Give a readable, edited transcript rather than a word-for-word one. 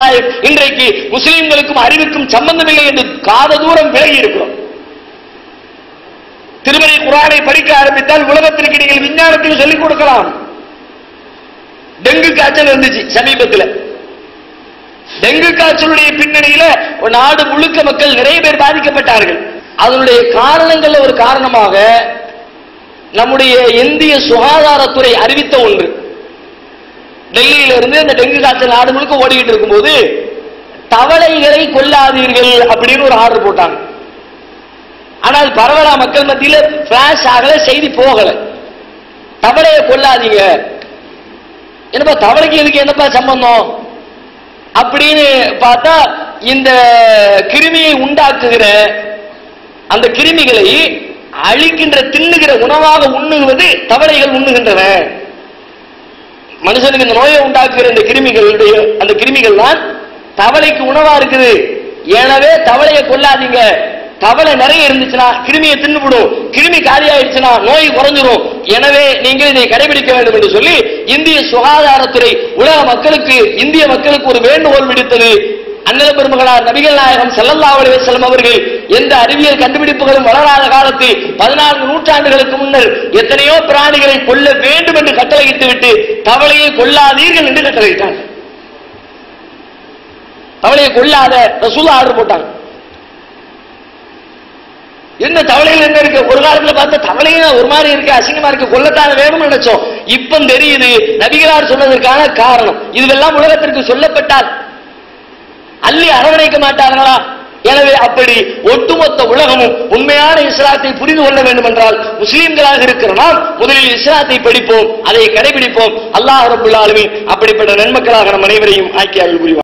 இன்றைக்கு முஸ்லிம்களுக்கும் அறிவுக்கும் சம்பந்தமில்லை என்று காத தூரம் விலகி இருக்கிறோம். திருமறை குர்ஆனை படிக்க ஆரம்பித்தால் உலகத்திற்கு நீங்கள் விஞ்ஞானத்தில் சொல்லிக் கொடுக்கலாம். டெங்கு காய்ச்சல் இருந்துச்சு சமீபத்தில். டெங்கு காய்ச்சலுடைய பின்னணியில நாடு முழுக்க மக்கள் நிறைய பேர் பாதிக்கப்பட்டார்கள். அதனுடைய காரணங்கள் ஒரு காரணமாக நம்முடைய இந்திய சுகாதாரத்துறை அறிவித்த ஒன்று. டெல்லியில இருந்து அந்த டெங்கு காய்ச்சல் நாடு முழுக்க ஓடிக்கிட்டு இருக்கும்போது தவளைகளை கொல்லாதீர்கள் அப்படின்னு ஒரு ஆர்டர் போட்டாங்க. ஆனால் பரவலா மக்கள் மத்தியில பிளாஷ் ஆகல, செய்தி போகல. தவளையை கொல்லாதீங்க, என்னப்பா தவளைக்கு இதுக்கு என்னப்பா சம்பந்தம் அப்படின்னு பார்த்தா, இந்த கிருமியை உண்டாக்குகிற அந்த கிருமிகளை அழிக்கின்ற தின்னுகிற உணவாக உண்ணுவது தவளைகள் உண்ணுகின்றன. மனுஷனுக்கு இந்த நோயை உண்டாக்குகிற இந்த கிருமிகளுடைய அந்த கிருமிகள் தான் தவளைக்கு உணவா இருக்குது. எனவே தவளையை கொல்லாதீங்க. தவளை நிறைய இருந்துச்சுன்னா கிருமியை தின்னுவிடும், கிருமி காலியாயிடுச்சுன்னா நோய் குறைஞ்சிரும். எனவே நீங்கள் இதை கடைபிடிக்க வேண்டும் என்று சொல்லி இந்திய சுகாதாரத்துறை உலக மக்களுக்கு, இந்திய மக்களுக்கு ஒரு வேண்டுகோள் விடுத்தது. அண்ணல் பெருமகனார் நபிகள் நாயகம் ஸல்லல்லாஹு அலைஹி வஸல்லம் அவர்கள் எந்த அறிவியல் கண்டுபிடிப்புகளும் வளராத காலத்தில் 14 நூற்றாண்டுகளுக்கு முன்னர் எத்தனையோ பிராணிகளை கொல்ல வேண்டும் என்று கட்டளையிட்டு விட்டு தவளையை கொல்லாதீர்கள் என்று கட்டளையிட்டாங்க. தவளையை கொல்லாத ரசூல் ஆர்டர் போட்டாங்க. என்ன தவளைகள் என்ன இருக்கு? ஒரு காலத்துல பார்த்தா தவளையும் ஒரு மாதிரி இருக்கு, அசிங்கமா இருக்கு, கொல்லத்தான வேணும் நினைச்சோம். இப்ப தெரியுது நபிகளார் சொன்னதற்கான காரணம். இதுவெல்லாம் உலகத்திற்கு சொல்லப்பட்டால் அள்ளி அரவணைக்க மாட்டார்களா? எனவே அப்படி ஒட்டுமொத்த உலகமும் உண்மையான இஸ்லாத்தை புரிந்து கொள்ள வேண்டும் என்றால் முஸ்லிம்களாக இருக்கிற நாம் முதலில் இஸ்லாத்தை படிப்போம், அதை கடைபிடிப்போம். அல்லாஹ் ரப்பல் ஆலமீன் அப்படிப்பட்ட நன்மக்களாக நம் அனைவரையும் ஆக்கி அருள் புரிவார்.